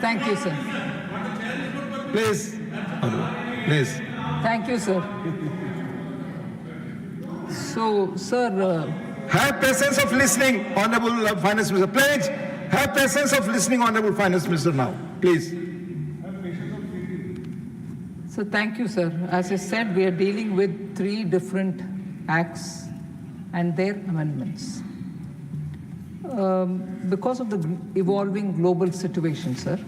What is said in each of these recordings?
Thank you, sir. Please. Please. Thank you, sir. So, sir... have patience of listening, Honorable Finance Minister. Please, have patience of listening, Honorable Finance Minister now. Please. So thank you, sir. As I said, we are dealing with 3 different acts and their amendments. Because of the evolving global situation, sir,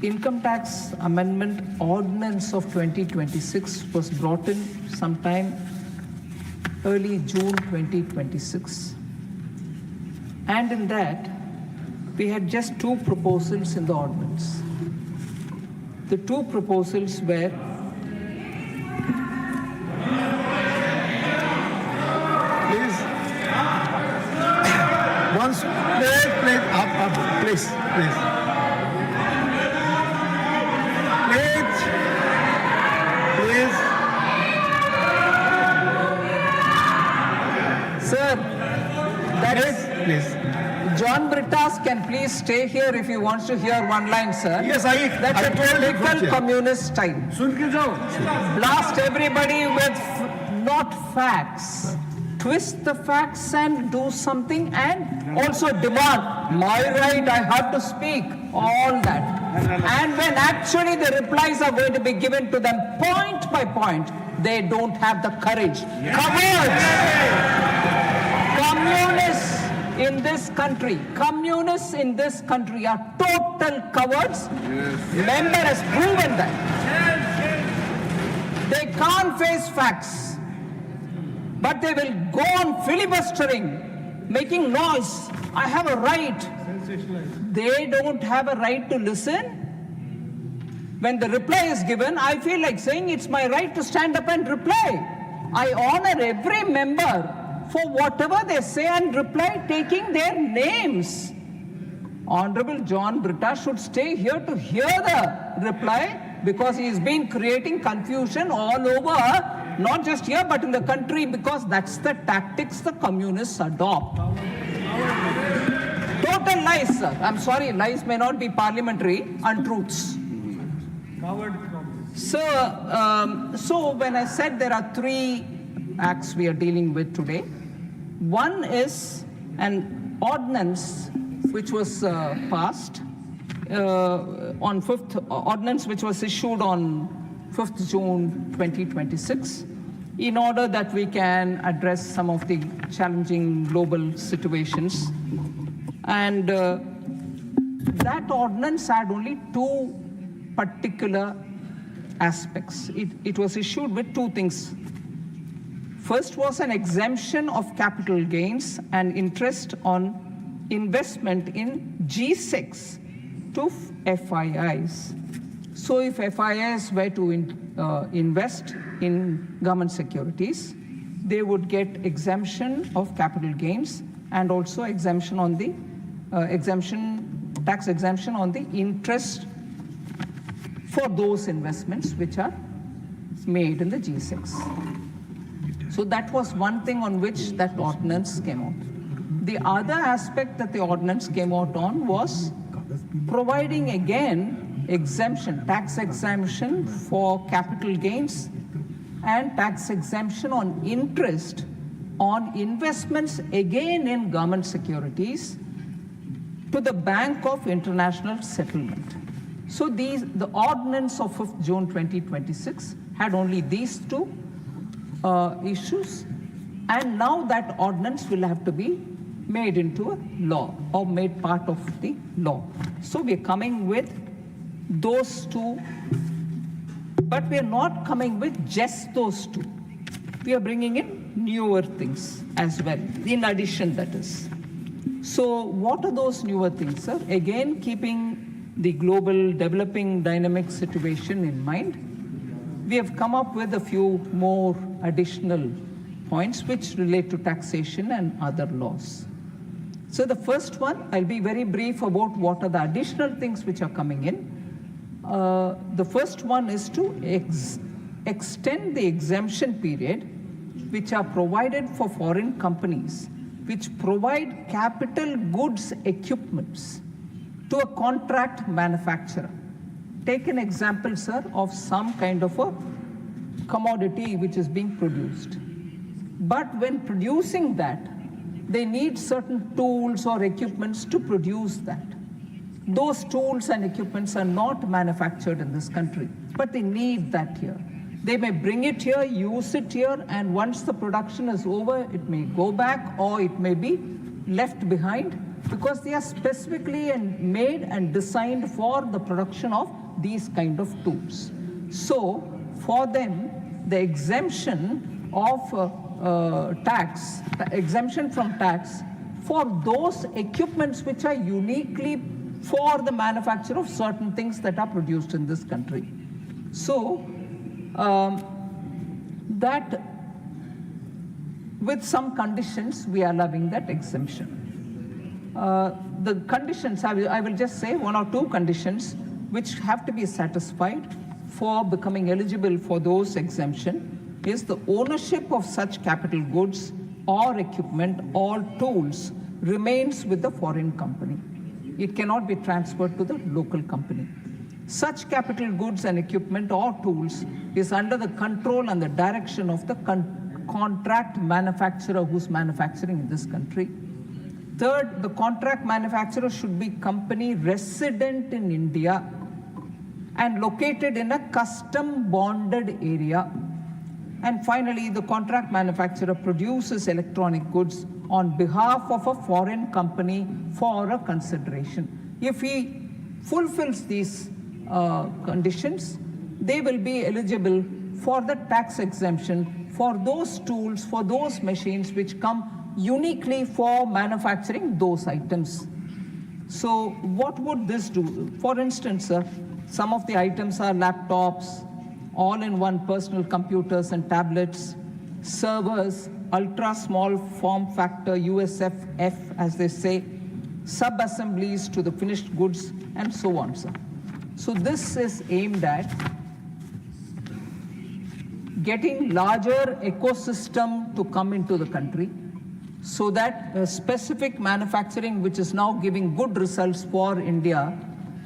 Income Tax Amendment Ordinance of 2026 was brought in sometime early June 2026. And in that, we had just 2 proposals in the ordinance. The 2 proposals were Please. Once, please, up, please, please. Please. Sir, that is, Please. John Brittas can please stay here if he wants to hear one line, sir. Yes, That's I a told you, typical Chair. communist style. Blast everybody with not facts. Twist the facts and do something, and also demand my right, I have to speak, all that. And when actually the replies are going to be given to them point by point, they don't have the courage. Cowards! Communists in this country are total cowards. Member has proven that. They can't face facts, but they will go on filibustering, making noise. I have a right. They don't have a right to listen. When the reply is given, I feel like saying it's my right to stand up and reply. I honor every member for whatever they say and reply, taking their names. Honorable John Britta should stay here to hear the reply, because he has been creating confusion all over, not just here but in the country, because that's the tactics the communists adopt. Total lies, sir. I'm sorry, lies may not be parliamentary, untruths. So when I said there are 3 acts we are dealing with today, one is an ordinance which was passed on 5th, ordinance which was issued on 5th June 2026, in order that we can address some of the challenging global situations. And that ordinance had only 2 particular aspects. It was issued with 2 things. First was an exemption of capital gains and interest on investment in G6 to FIIs. So if FIIs were to invest in government securities, they would get exemption of capital gains and also exemption on the tax exemption on the interest for those investments which are made in the G6. So that was one thing on which that ordinance came out. The other aspect that the ordinance came out on was providing again exemption, tax exemption for capital gains and tax exemption on interest on investments again in government securities to the Bank of International Settlement. So the ordinance of 5th June 2026 had only these 2 issues, and now that ordinance will have to be made into a law or made part of the law. So we are coming with those 2, but we are not coming with just those 2. We are bringing in newer things as well, in addition, that is. So what are those newer things, sir? Again, keeping the global developing dynamic situation in mind, we have come up with a few more additional points which relate to taxation and other laws. So the first one, I'll be very brief about what are the additional things which are coming in. The first one is to extend the exemption period which are provided for foreign companies which provide capital goods equipments to a contract manufacturer. Take an example, sir, of some kind of a commodity which is being produced. But when producing that, they need certain tools or equipments to produce that. Those tools and equipments are not manufactured in this country, but they need that here. They may bring it here, use it here, and once the production is over, it may go back or it may be left behind because they are specifically made and designed for the production of these kind of tools. So for them, the exemption of tax, the exemption from tax for those equipments which are uniquely for the manufacture of certain things that are produced in this country. So that with some conditions, we are allowing that exemption. The conditions, I will just say one or two conditions which have to be satisfied for becoming eligible for those exemption is the ownership of such capital goods or equipment or tools remains with the foreign company. It cannot be transferred to the local company. Such capital goods and equipment or tools is under the control and the direction of the contract manufacturer who's manufacturing in this country. Third, the contract manufacturer should be company resident in India and located in a custom bonded area. And finally, the contract manufacturer produces electronic goods on behalf of a foreign company for a consideration. If he fulfills these conditions, they will be eligible for the tax exemption for those tools, for those machines which come uniquely for manufacturing those items. So what would this do? For instance, some of the items are laptops, all-in-one personal computers and tablets, servers, ultra-small form factor USFF, as they say, sub-assemblies to the finished goods, and so on, sir. So this is aimed at getting larger ecosystem to come into the country so that specific manufacturing, which is now giving good results for India,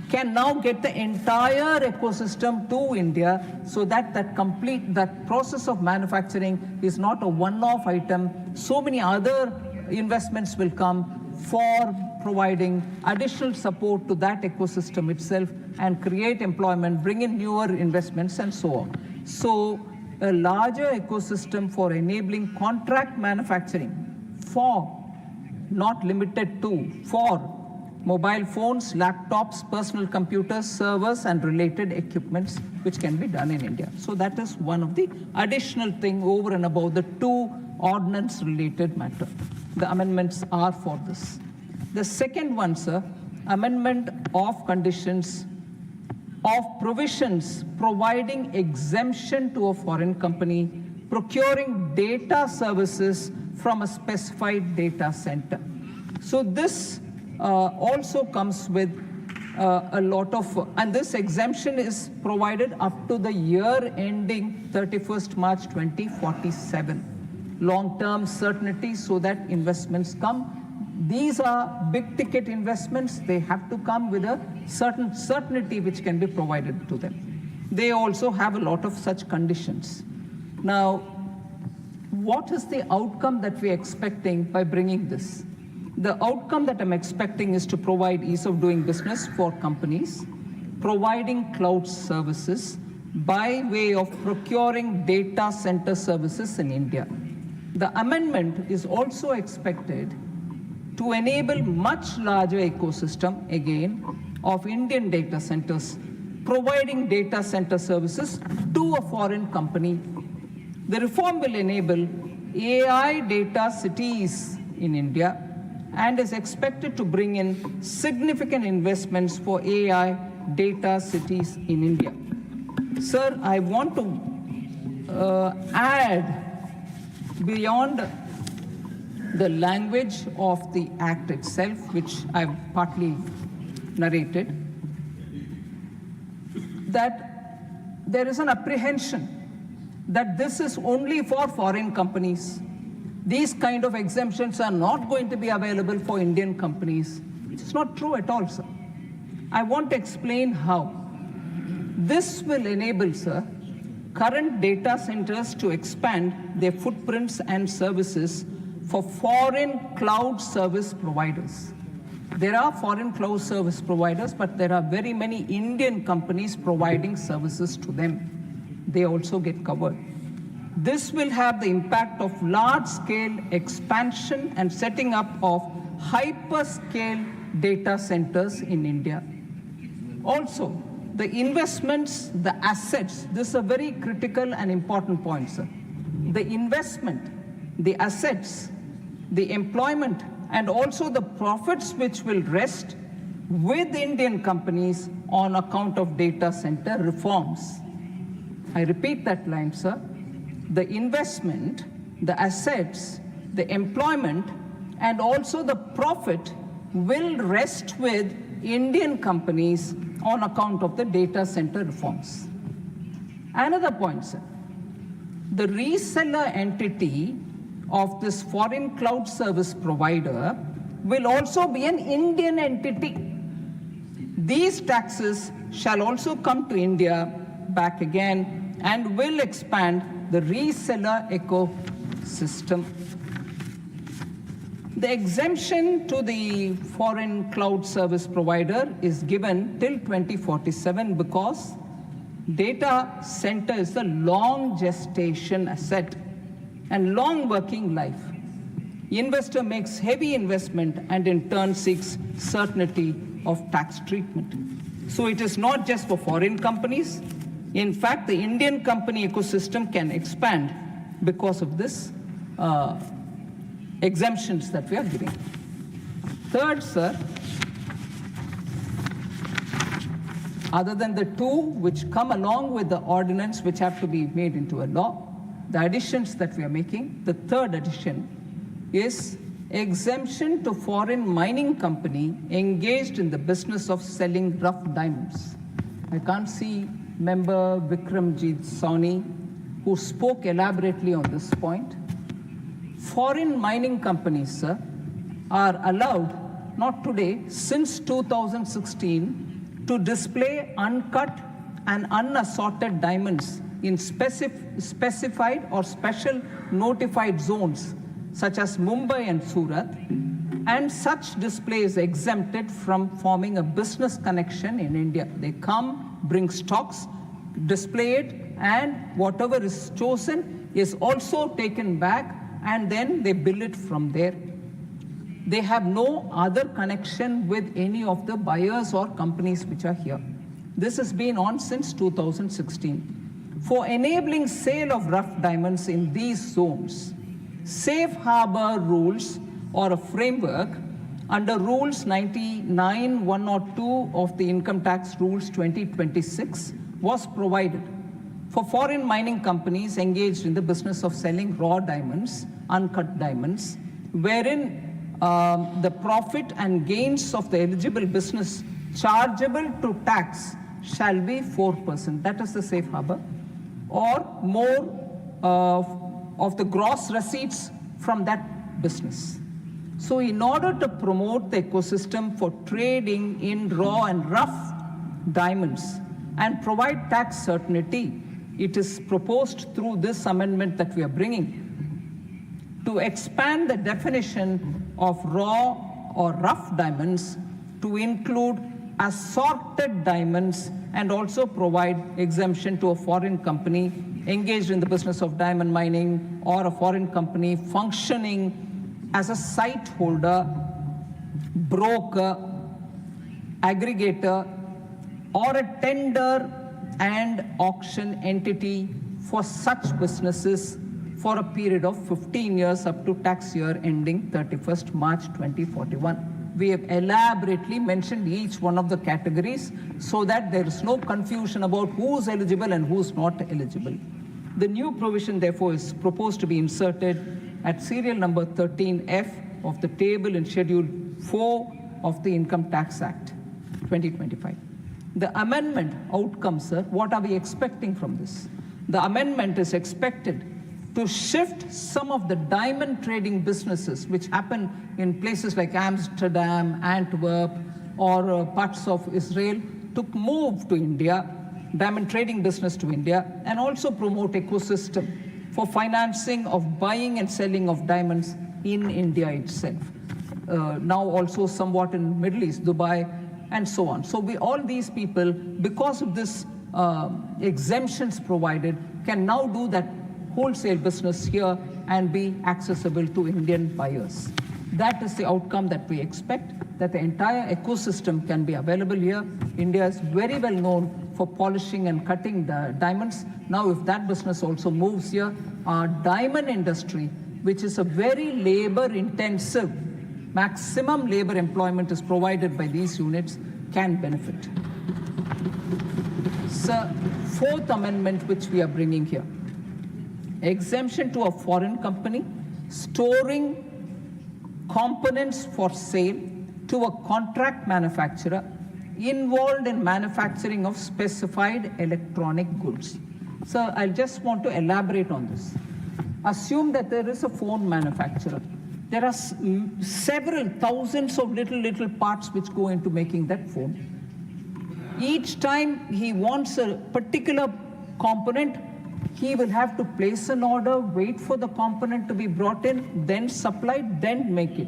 can now get the entire ecosystem to India so that that process of manufacturing is not a one-off item. So many other investments will come for providing additional support to that ecosystem itself and create employment, bring in newer investments and so on. So a larger ecosystem for enabling contract manufacturing for, not limited to, for mobile phones, laptops, personal computers, servers, and related equipments which can be done in India. So that is one of the additional thing over and above the two ordinance-related matter. The amendments are for this. The second one, sir, amendment of conditions of provisions providing exemption to a foreign company procuring data services from a specified data center. So this also comes with a lot of, and this exemption is provided up to the year ending 31st March 2047. Long-term certainty so that investments come. These are big ticket investments. They have to come with a certain certainty which can be provided to them. They also have a lot of such conditions. Now, what is the outcome that we're expecting by bringing this? The outcome that I'm expecting is to provide ease of doing business for companies, providing cloud services by way of procuring data center services in India. The amendment is also expected to enable much larger ecosystem, again, of Indian data centers, providing data center services to a foreign company. The reform will enable AI data cities in India and is expected to bring in significant investments for AI data cities in India. Sir, I want to add beyond the language of the Act itself, which I've partly narrated, that there is an apprehension that this is only for foreign companies. These kind of exemptions are not going to be available for Indian companies. It's not true at all, sir. I want to explain how. This will enable, sir, current data centers to expand their footprints and services for foreign cloud service providers. There are foreign cloud service providers, but there are very many Indian companies providing services to them. They also get covered. This will have the impact of large-scale expansion and setting up of hyperscale data centers in India. Also, the investments, the assets, this is a very critical and important point, sir. The investment, the assets, the employment, and also the profits which will rest with Indian companies on account of data center reforms. I repeat that line, sir. The investment, the assets, the employment, and also the profit will rest with Indian companies on account of the data center reforms. Another point, sir. The reseller entity of this foreign cloud service provider will also be an Indian entity. These taxes shall also come to India back again and will expand the reseller ecosystem. The exemption to the foreign cloud service provider is given till 2047 because data center is a long gestation asset and long working life. Investor makes heavy investment and in turn seeks certainty of tax treatment. So it is not just for foreign companies. In fact, the Indian company ecosystem can expand because of this exemptions that we are giving. Third, sir, other than the two which come along with the ordinance which have to be made into a law, the additions that we are making, the third addition is exemption to foreign mining company engaged in the business of selling rough diamonds. I can't see member Vikramjit Sawhney, who spoke elaborately on this point. Foreign mining companies, sir, are allowed, not today, since 2016, to display uncut and unassorted diamonds in specified or special notified zones, such as Mumbai and Surat, and such display is exempted from forming a business connection in India. They come, bring stocks, display it, and whatever is chosen is also taken back, and then they bill it from there. They have no other connection with any of the buyers or companies which are here. This has been on since 2016. For enabling sale of rough diamonds in these zones, safe harbor rules or a framework under Rules 99-102 of the Income Tax Rules 2026 was provided for foreign mining companies engaged in the business of selling raw diamonds, uncut diamonds, wherein the profit and gains of the eligible business chargeable to tax shall be 4%. That is the safe harbor, or more of the gross receipts from that business. So in order to promote the ecosystem for trading in raw and rough diamonds and provide tax certainty, it is proposed through this amendment that we are bringing to expand the definition of raw or rough diamonds to include assorted diamonds and also provide exemption to a foreign company engaged in the business of diamond mining or a foreign company functioning as a site holder, broker, aggregator, or a tender and auction entity for such businesses for a period of 15 years up to tax year ending 31st March 2041. We have elaborately mentioned each one of the categories so that there is no confusion about who's eligible and who's not eligible. The new provision, therefore, is proposed to be inserted at serial number 13F of the table in Schedule 4 of the Income Tax Act 2025. The amendment outcome, sir, what are we expecting from this? The amendment is expected to shift some of the diamond trading businesses which happen in places like Amsterdam, Antwerp, or parts of Israel to move to India, diamond trading business to India, and also promote ecosystem for financing of buying and selling of diamonds in India itself. Now also somewhat in Middle East, Dubai, and so on. So all these people, because of this exemptions provided, can now do that wholesale business here and be accessible to Indian buyers. That is the outcome that we expect, that the entire ecosystem can be available here. India is very well known for polishing and cutting the diamonds. Now, if that business also moves here, our diamond industry, which is a very labor-intensive, maximum labor employment is provided by these units, can benefit. So, fourth amendment which we are bringing here, exemption to a foreign company storing components for sale to a contract manufacturer involved in manufacturing of specified electronic goods. So I just want to elaborate on this. Assume that there is a phone manufacturer. There are several thousands of little parts which go into making that phone. Each time he wants a particular component, he will have to place an order, wait for the component to be brought in, then supplied, then make it.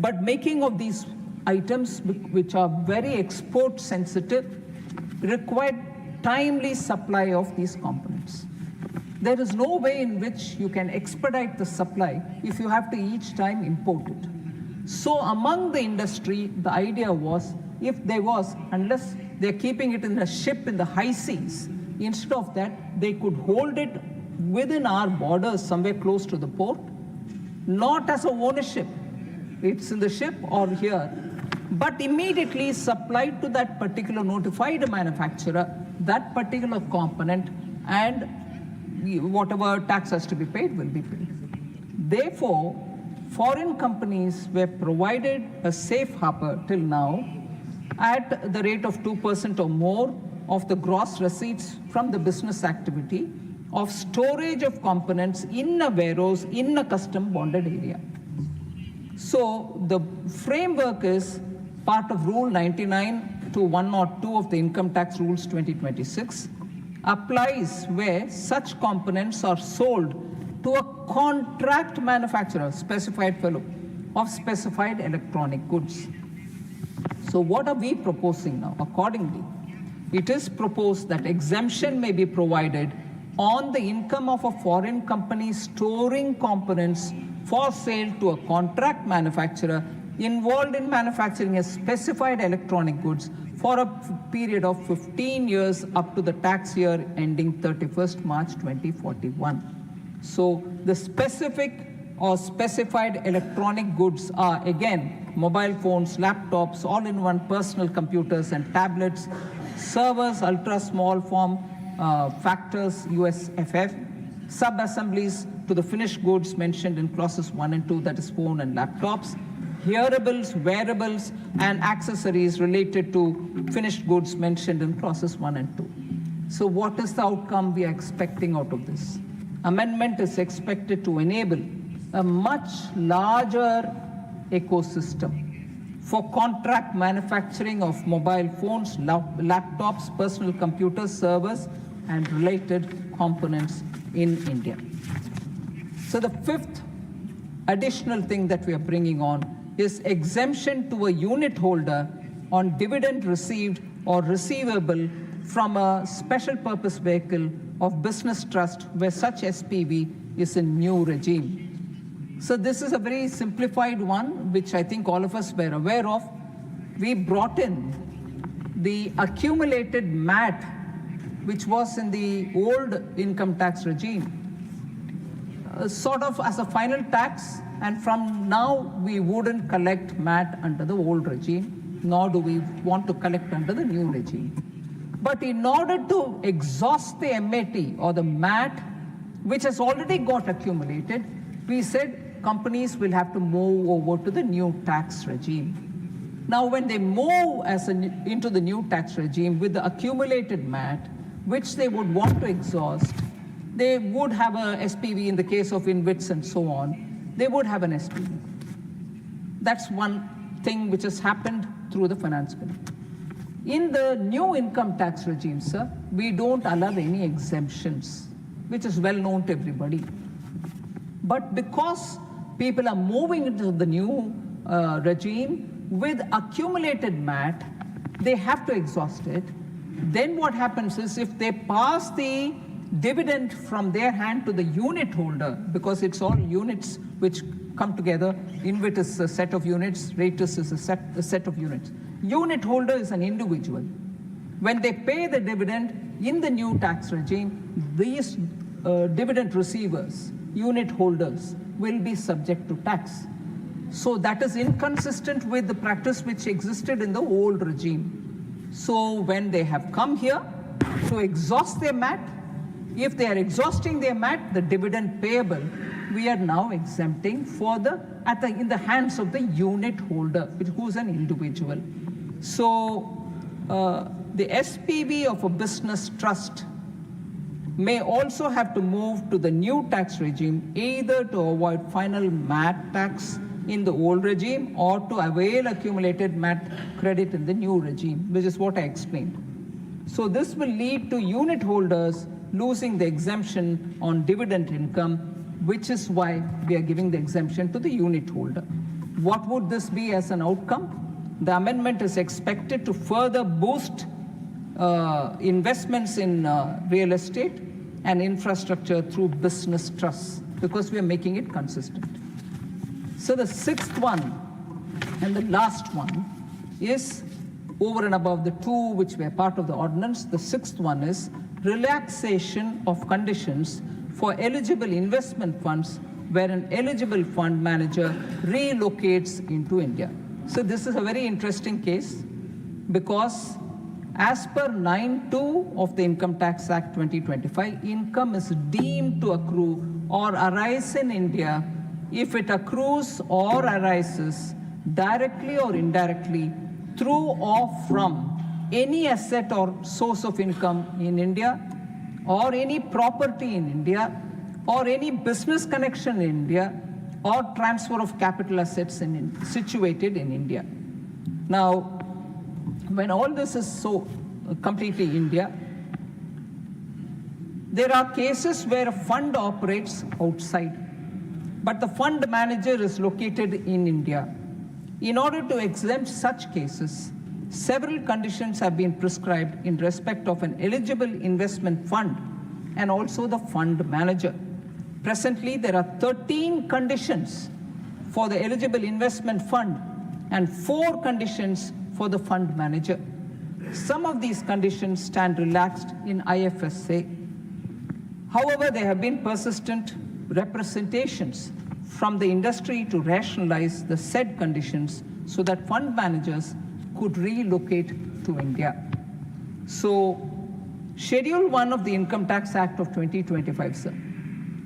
But making of these items, which are very export sensitive, require timely supply of these components. There is no way in which you can expedite the supply if you have to each time import it. So among the industry, the idea was, if there was, unless they're keeping it in a ship in the high seas, instead of that, they could hold it within our borders, somewhere close to the port, not as a ownership. It's in the ship or here, but immediately supplied to that particular notified manufacturer, that particular component, and whatever tax has to be paid will be paid. Therefore, foreign companies were provided a safe harbor till now at the rate of 2% or more of the gross receipts from the business activity of storage of components in a warehouse in a custom bonded area. So the framework is part of Rule 99 to 102 of the Income Tax Rules 2026, applies where such components are sold to a contract manufacturer, specified fellow, of specified electronic goods. So what are we proposing now? Accordingly, it is proposed that exemption may be provided on the income of a foreign company storing components for sale to a contract manufacturer involved in manufacturing a specified electronic goods for a period of 15 years up to the tax year ending 31st March 2041. So the specific or specified electronic goods are, again, mobile phones, laptops, all-in-one personal computers and tablets, servers, ultra-small form factors, USFF, sub-assemblies to the finished goods mentioned in clauses 1 and 2, that is phone and laptops, hearables, wearables, and accessories related to finished goods mentioned in clauses 1 and 2. So what is the outcome we are expecting out of this? Amendment is expected to enable a much larger ecosystem for contract manufacturing of mobile phones, laptops, personal computers, servers, and related components in India. So the fifth additional thing that we are bringing on is exemption to a unit holder on dividend received or receivable from a special purpose vehicle of business trust where such SPV is in new regime. So this is a very simplified one, which I think all of us were aware of. We brought in the accumulated MAT, which was in the old income tax regime, sort of as a final tax, and from now we wouldn't collect MAT under the old regime, nor do we want to collect under the new regime. But in order to exhaust the MAT or the MAT, which has already got accumulated, we said companies will have to move over to the new tax regime. Now, when they move into the new tax regime with the accumulated MAT, which they would want to exhaust, they would have a SPV in the case of InvITs and so on. They would have an SPV. That's one thing which has happened through the finance bill. In the new income tax regime, sir, we don't allow any exemptions, which is well known to everybody. But because people are moving into the new regime with accumulated MAT, they have to exhaust it. Then what happens is if they pass the dividend from their hand to the unit holder, because it's all units which come together, INVIT is a set of units, ratus is a set of units. Unit holder is an individual. When they pay the dividend in the new tax regime, these dividend receivers, unit holders, will be subject to tax. So that is inconsistent with the practice which existed in the old regime. So when they have come here to exhaust their MAT, if they are exhausting their MAT, the dividend payable, we are now exempting for in the hands of the unit holder, who's an individual. So the SPV of a business trust may also have to move to the new tax regime, either to avoid final MAT tax in the old regime or to avail accumulated MAT credit in the new regime, which is what I explained. So this will lead to unit holders losing the exemption on dividend income, which is why we are giving the exemption to the unit holder. What would this be as an outcome? The amendment is expected to further boost investments in real estate and infrastructure through business trusts, because we are making it consistent. So the sixth one and the last one is over and above the two which were part of the ordinance. The sixth one is relaxation of conditions for eligible investment funds where an eligible fund manager relocates into India. So this is a very interesting case because as per 9(2) of the Income Tax Act 2025, income is deemed to accrue or arise in India if it accrues or arises directly or indirectly through or from any asset or source of income in India, or any property in India, or any business connection in India, or transfer of capital assets situated in India. Now, when all this is so completely India, there are cases where a fund operates outside, but the fund manager is located in India. In order to exempt such cases, several conditions have been prescribed in respect of an eligible investment fund and also the fund manager. Presently, there are 13 conditions for the eligible investment fund and 4 conditions for the fund manager. Some of these conditions stand relaxed in IFSA. However, there have been persistent representations from the industry to rationalize the said conditions so that fund managers could relocate to India. So, Schedule 1 of the Income Tax Act of 2025, sir,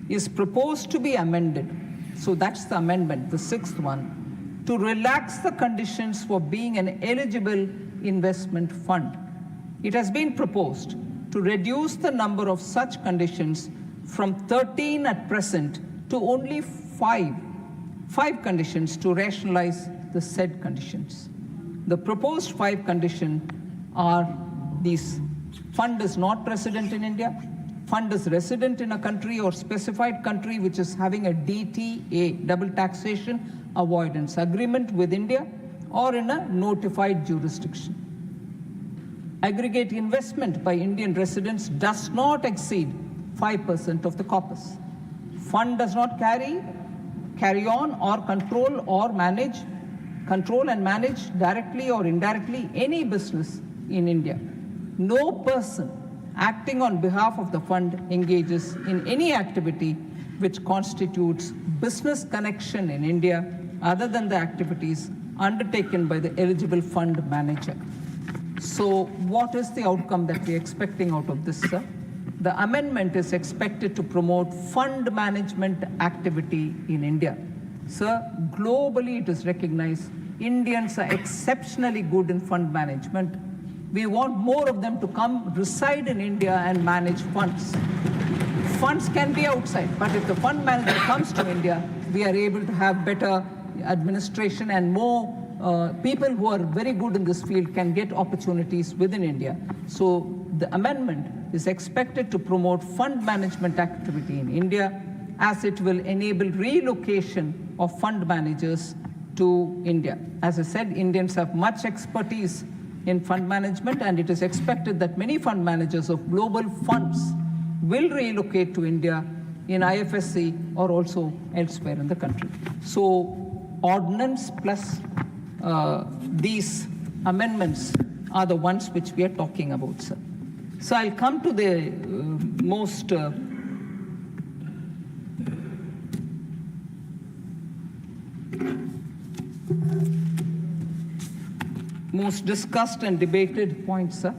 is proposed to be amended. So that's the amendment, the sixth one, to relax the conditions for being an eligible investment fund. It has been proposed to reduce the number of such conditions from 13 at present to only 5 conditions to rationalize the said conditions. The proposed 5 conditions are these: fund is not resident in India, fund is resident in a country or specified country which is having a DTA, double taxation avoidance agreement with India, or in a notified jurisdiction. Aggregate investment by Indian residents does not exceed 5% of the corpus. Fund does not carry on or control and manage directly or indirectly any business in India. No person acting on behalf of the fund engages in any activity which constitutes business connection in India other than the activities undertaken by the eligible fund manager. So what is the outcome that we are expecting out of this, sir? The amendment is expected to promote fund management activity in India. Sir, globally it is recognized Indians are exceptionally good in fund management. We want more of them to come reside in India and manage funds. Funds can be outside, but if the fund manager comes to India, we are able to have better administration and more people who are very good in this field can get opportunities within India. So the amendment is expected to promote fund management activity in India, as it will enable relocation of fund managers to India. As I said, Indians have much expertise in fund management, and it is expected that many fund managers of global funds will relocate to India in IFSC or also elsewhere in the country. So ordinance plus these amendments are the ones which we are talking about, sir. So I'll come to the most discussed and debated points, sir.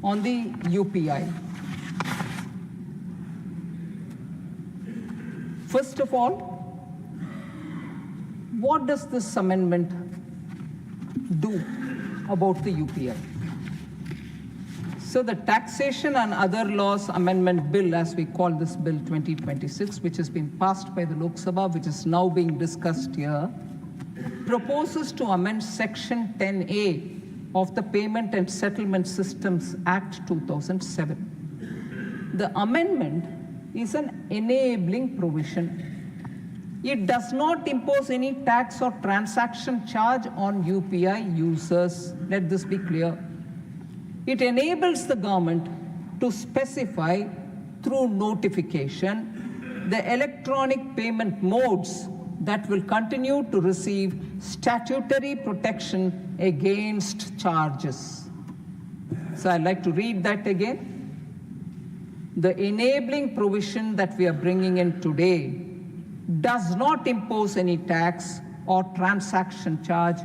On the UPI. First of all, what does this amendment do about the UPI? So the Taxation and Other Laws Amendment Bill, as we call this Bill 2026, which has been passed by the Lok Sabha, which is now being discussed here, proposes to amend Section 10A of the Payment and Settlement Systems Act 2007. The amendment is an enabling provision. It does not impose any tax or transaction charge on UPI users. Let this be clear. It enables the government to specify through notification the electronic payment modes that will continue to receive statutory protection against charges. So I'd like to read that again. The enabling provision that we are bringing in today does not impose any tax or transaction charge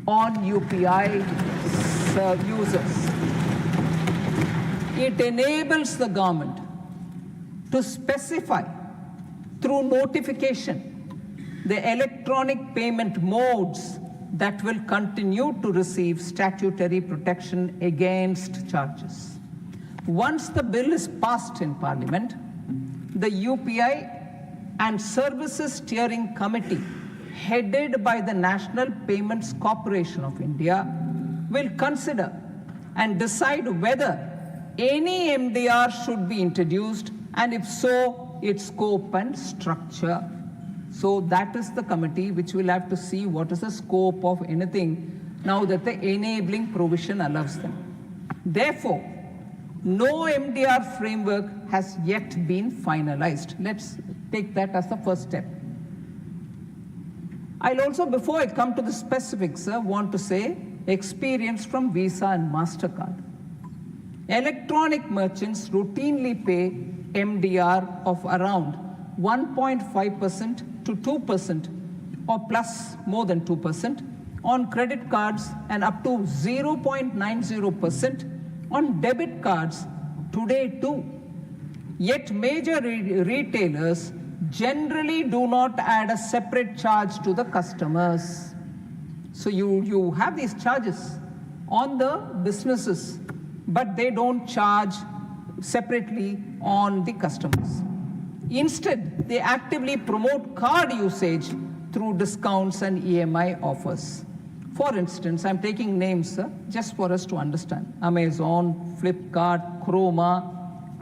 on UPI users. It enables the government to specify through notification the electronic payment modes that will continue to receive statutory protection against charges. Once the bill is passed in Parliament, the UPI and Services Steering Committee, headed by the National Payments Corporation of India, will consider and decide whether any MDR should be introduced, and if so, its scope and structure. So that is the committee which will have to see what is the scope of anything now that the enabling provision allows them. Therefore, no MDR framework has yet been finalized. Let's take that as the first step. I'll also, before I come to the specifics, want to say experience from Visa and MasterCard. Electronic merchants routinely pay MDR of around 1.5% to 2% or plus more than 2% on credit cards and up to 0.90% on debit cards today too. Yet major retailers generally do not add a separate charge to the customers. So you have these charges on the businesses, but they don't charge separately on the customers. Instead, they actively promote card usage through discounts and EMI offers. For instance, I'm taking names just for us to understand. Amazon, Flipkart, Chroma,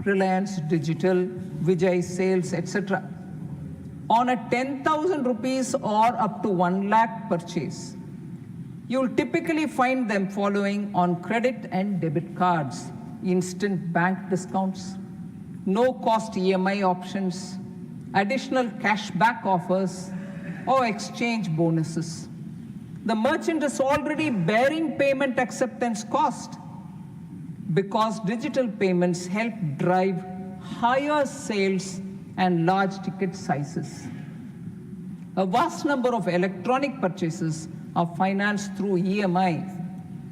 Reliance Digital, Vijay Sales, etc. On a 10,000 rupees or up to 1 lakh purchase, you'll typically find them following on credit and debit cards, instant bank discounts, no-cost EMI options, additional cashback offers, or exchange bonuses. The merchant is already bearing payment acceptance cost because digital payments help drive higher sales and large ticket sizes. A vast number of electronic purchases are financed through EMI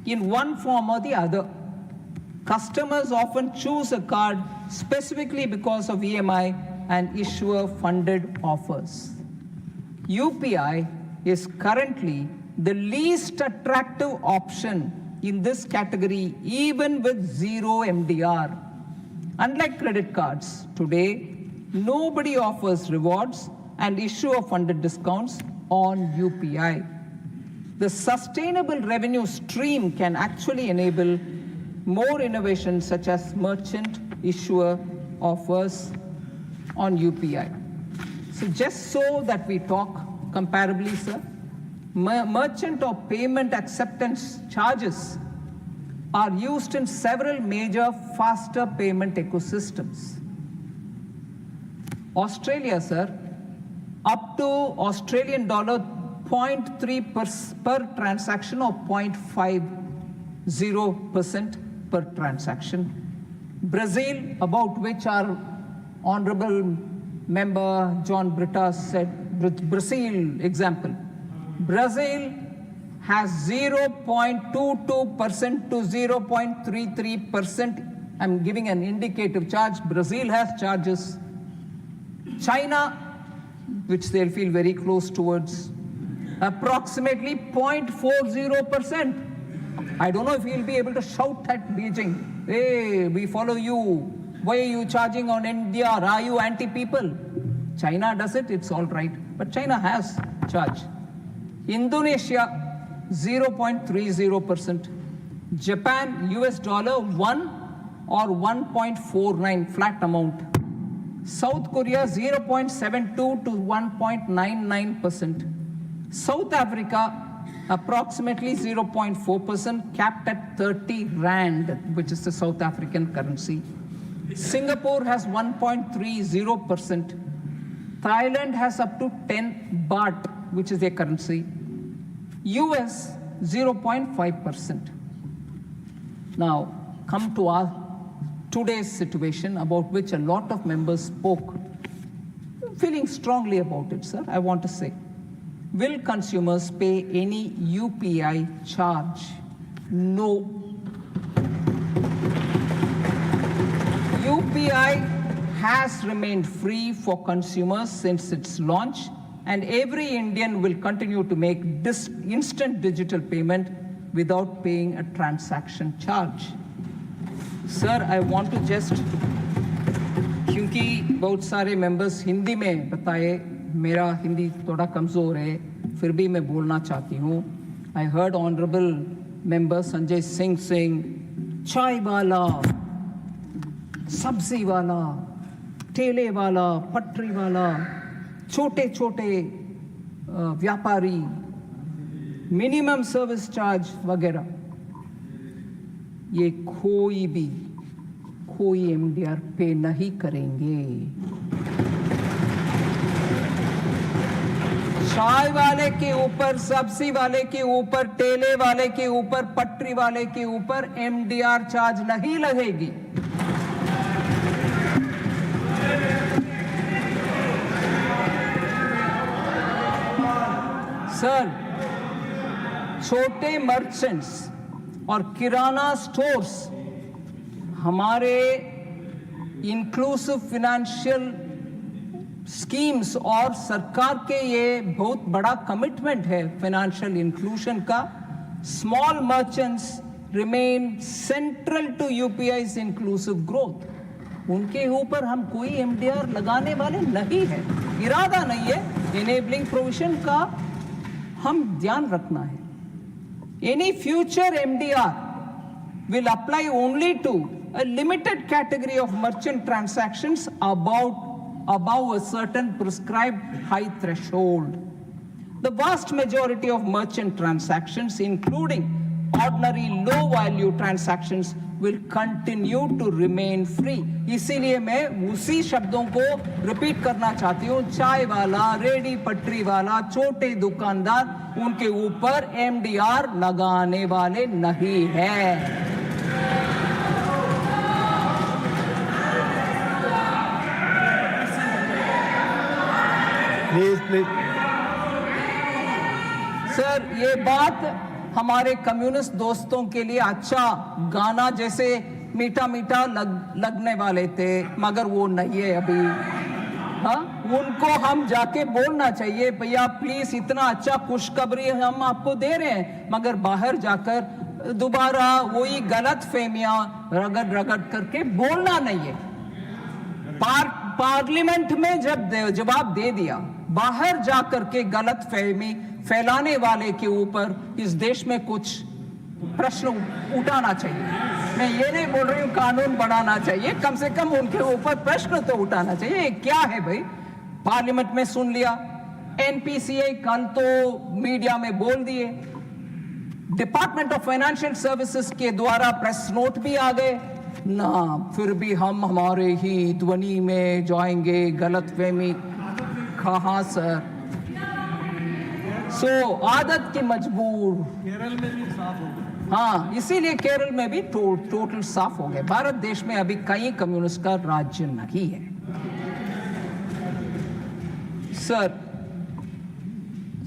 in one form or the other. Customers often choose a card specifically because of EMI and issuer-funded offers. UPI is currently the least attractive option in this category, even with zero MDR. Unlike credit cards, today, nobody offers rewards and issue of funded discounts on UPI. The sustainable revenue stream can actually enable more innovations such as merchant issuer offers on UPI. So just so that we talk comparably, sir, merchant or payment acceptance charges are used in several major faster payment ecosystems. Australia, sir, up to Australian dollar 0.3 per transaction or 0.50% per transaction. Brazil, about which our honorable member John Britta said, Brazil example. Brazil has 0.22% to 0.33%. I'm giving an indicative charge. Brazil has charges. China, which they'll feel very close towards, approximately 0.40%. I don't know if he'll be able to shout at Beijing, hey, we follow you. Why are you charging on NDR? Are you anti-people? China does it, it's all right. But China has charge. Indonesia, 0.30%. Japan, US dollar 1 or 1.49, flat amount. South Korea, 0.72 to 1.99%. South Africa, approximately 0.4%, capped at 30 Rand, which is the South African currency. Singapore has 1.30%. Thailand has up to 10 baht, which is their currency. US, 0.5%. Now, come to our today's situation, about which a lot of members spoke. Feeling strongly about it, sir, I want to say. Will consumers pay any UPI charge? No. UPI has remained free for consumers since its launch, and every Indian will continue to make instant digital payment without paying a transaction charge. Sir, I want to just, क्योंकि बहुत सारे members Hindi में बताए, मेरा हिंदी थोड़ा कमज़ोर है, फिर भी मैं बोलना चाहती हूँ. I heard honorable member Sanjay Singh saying, चाय वाला, सब्जी वाला, ठेले वाला, पटरी वाला, छोटे छोटे व्यापारी, मिनिमम सर्विस चार्ज वगैरह, ये कोई एमडीआर पे नहीं करेंगे. चाय वाले के ऊपर, सब्जी वाले के ऊपर, ठेले वाले के ऊपर, पटरी वाले के ऊपर एमडीआर चार्ज नहीं लगेगी. सर, छोटे मर्चेंट्स और किराना स्टोर्स हमारे इंक्लूसिव फाइनेंशियल स्कीम्स और सरकार के ये बहुत बड़ा कमिटमेंट है फाइनेंशियल इंक्लूजन का. Small merchants remain central to UPI's inclusive growth. उनके ऊपर हम कोई एमडीआर लगाने वाले नहीं है, इरादा नहीं है. इनेबलिंग प्रोविजन का हम ध्यान रखना है. Any future MDR will apply only to a limited category of merchant transactions above a certain prescribed high threshold. The vast majority of merchant transactions, including ordinary low-value transactions, will continue to remain free. इसीलिए मैं उसी शब्दों को repeat करना चाहती हूँ. चाय वाला, रेडी पटरी वाला, छोटे दुकानदार, उनके ऊपर एमडीआर लगाने वाले नहीं है. Please. सर, ये बात हमारे कम्युनिस्ट दोस्तों के लिए अच्छा गाना जैसे मीठा मीठा लगने वाले थे, मगर वो नहीं है अभी. हाँ, उनको हम जाके बोलना चाहिए, भैया प्लीज इतना अच्छा खुशखबरी हम आपको दे रहे हैं, मगर बाहर जाकर दोबारा वही गलत फहमियां रगड़ करके बोलना नहीं है. पार्लियामेंट में जब जवाब दे दिया बाहर जाकर के गलत फहमी फैलाने वाले के ऊपर इस देश में कुछ प्रश्न उठाना चाहिए। मैं ये नहीं बोल रही हूँ कानून बनाना चाहिए, कम से कम उनके ऊपर प्रश्न तो उठाना चाहिए। ये क्या है भाई? पार्लियामेंट में सुन लिया, एनपीसीआई कल तो मीडिया में बोल दिए, डिपार्टमेंट ऑफ फाइनेंशियल सर्विसेज के द्वारा प्रेस नोट भी आ गए ना, फिर भी हम हमारे ही ध्वनि में जाएंगे, गलतफहमी कहाँ सर? सो आदत की मजबूर। केरल में भी साफ हो गया। हाँ, इसीलिए केरल में भी टोटल साफ हो गए। भारत देश में अभी कई कम्युनिस्ट का राज्य नहीं है sir.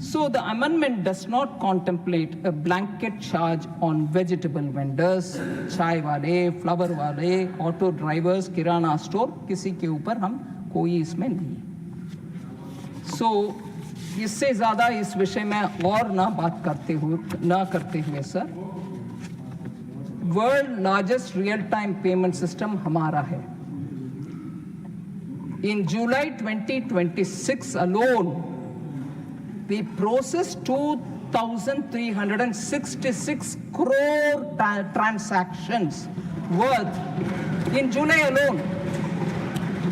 So the amendment does not contemplate a blanket charge on vegetable vendors, चाय वाले, फ्लावर वाले, ऑटो ड्राइवर्स, किराना स्टोर, किसी के ऊपर हम कोई इसमें नहीं। So इससे ज़्यादा इस विषय में और ना करते हुए sir, world largest real time payment system हमारा है। In July 2026 alone, we processed 2,366 crore transactions worth, in July alone,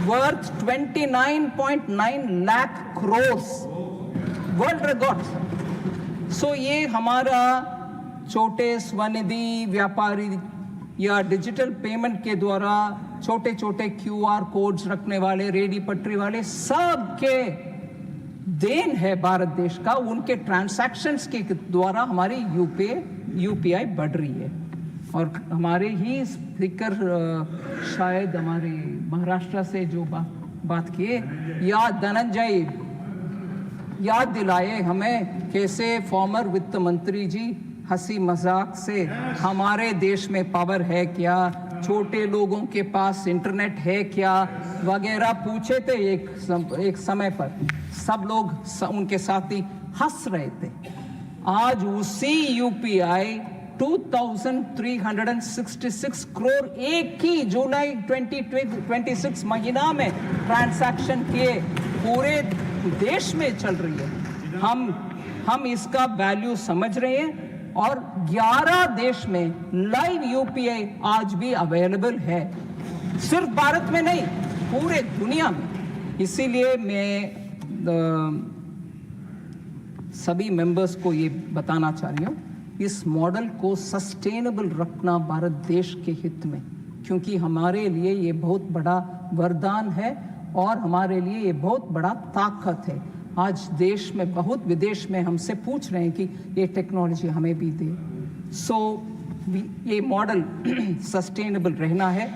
worth 29.9 lakh crores. World record. So ये हमारा छोटे स्वनिधि व्यापारी या डिजिटल पेमेंट के द्वारा छोटे छोटे क्यूआर कोड्स रखने वाले, रेडी पटरी वाले, सब के देन है भारत देश का। उनके ट्रांसैक्शंस के द्वारा हमारी यूपीआई बढ़ रही है। और हमारे ही स्पीकर शायद हमारे महाराष्ट्र से जो बात किए, धनंजय याद दिलाए हमें कैसे फॉर्मर वित्त मंत्री जी हंसी मजाक से हमारे देश में पावर है क्या, छोटे लोगों के पास इंटरनेट है क्या वगैरह पूछे थे एक समय पर। सब लोग उनके साथी हंस रहे थे। आज उसी यूपीआई 2,366 करोड़ एक ही जुलाई 2026 महीना में ट्रांसैक्शन किए पूरे देश में चल रही है। हम इसका वैल्यू समझ रहे हैं और 11 देश में लाइव यूपीआई आज भी अवेलेबल है, सिर्फ भारत में नहीं पूरे दुनिया में। इसीलिए मैं सभी मेंबर्स को ये बताना चाह रही हूँ, इस मॉडल को सस्टेनेबल रखना भारत देश के हित में, क्योंकि हमारे लिए ये बहुत बड़ा वरदान है और हमारे लिए ये बहुत बड़ा ताकत है। आज देश में बहुत विदेश में हमसे पूछ रहे हैं कि ये टेक्नोलॉजी हमें भी दे। ये मॉडल सस्टेनेबल रहना है,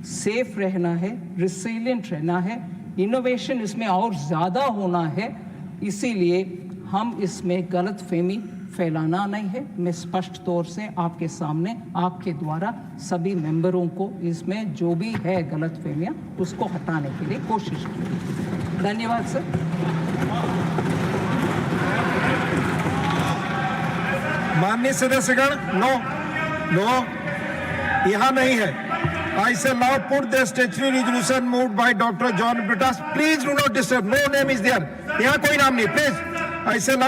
सेफ रहना है, रिसिलिएंट रहना है, इनोवेशन इसमें और ज़्यादा होना है। इसीलिए हम इसमें गलतफहमी फैलाना नहीं है। मैं स्पष्ट तौर से आपके सामने आपके द्वारा सभी मेंबरों को इसमें जो भी है गलतफहमियां उसको हटाने के लिए कोशिश की। धन्यवाद सर। माननीय सदस्यगण, नो यहाँ नहीं है। I shall now put the statutory resolution moved by Dr. John Britas. Please do not disturb. No name is there. यहाँ कोई नाम नहीं, please. I shall now